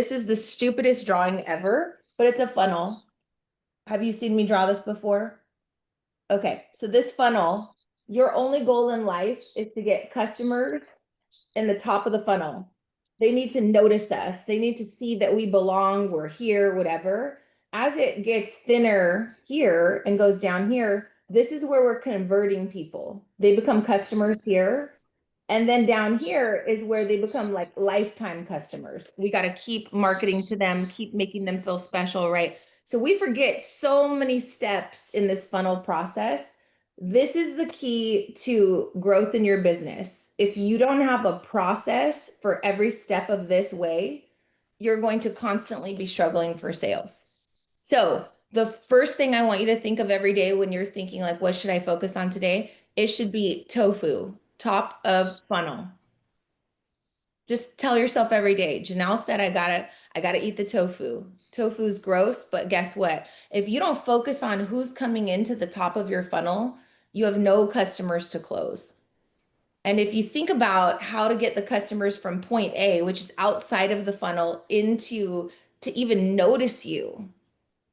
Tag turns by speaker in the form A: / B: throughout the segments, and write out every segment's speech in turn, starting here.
A: This is the stupidest drawing ever, but it's a funnel. Have you seen me draw this before? Okay, so this funnel, your only goal in life is to get customers in the top of the funnel. They need to notice us. They need to see that we belong, we're here, whatever. As it gets thinner here and goes down here, this is where we're converting people. They become customers here. And then down here is where they become like lifetime customers. We got to keep marketing to them, keep making them feel special, right? So we forget so many steps in this funnel process. This is the key to growth in your business. If you don't have a process for every step of this way, you're going to constantly be struggling for sales. So the first thing I want you to think of every day when you're thinking like, what should I focus on today? It should be TOFU, top of funnel. Just tell yourself every day. Janelle said, I gotta eat the tofu. Tofu's gross, but guess what? If you don't focus on who's coming into the top of your funnel, you have no customers to close. And if you think about how to get the customers from point A, which is outside of the funnel, into to even notice you,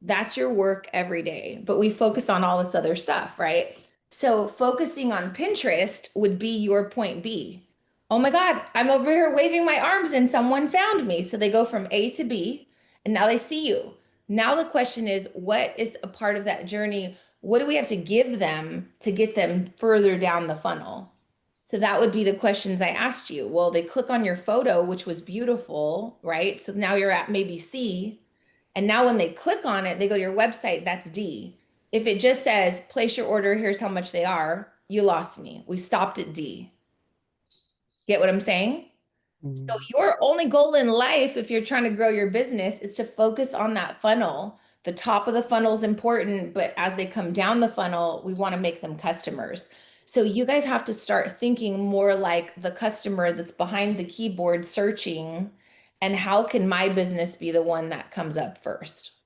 A: that's your work every day. But we focus on all this other stuff, right? So focusing on Pinterest would be your point B. Oh my God, I'm over here waving my arms and someone found me. So they go from A to B and now they see you. Now the question is, what is a part of that journey? What do we have to give them to get them further down the funnel? So that would be the questions I asked you. Well, they click on your photo, which was beautiful, right? So now you're at maybe C. And now when they click on it, they go to your website, that's D. If it just says, place your order, here's how much they are, you lost me. We stopped at D. Get what I'm saying? So
B: Mm.
A: your only goal in life, if you're trying to grow your business, is to focus on that funnel. The top of the funnel is important, but as they come down the funnel, we want to make them customers. So you guys have to start thinking more like the customer that's behind the keyboard searching, and how can my business be the one that comes up first?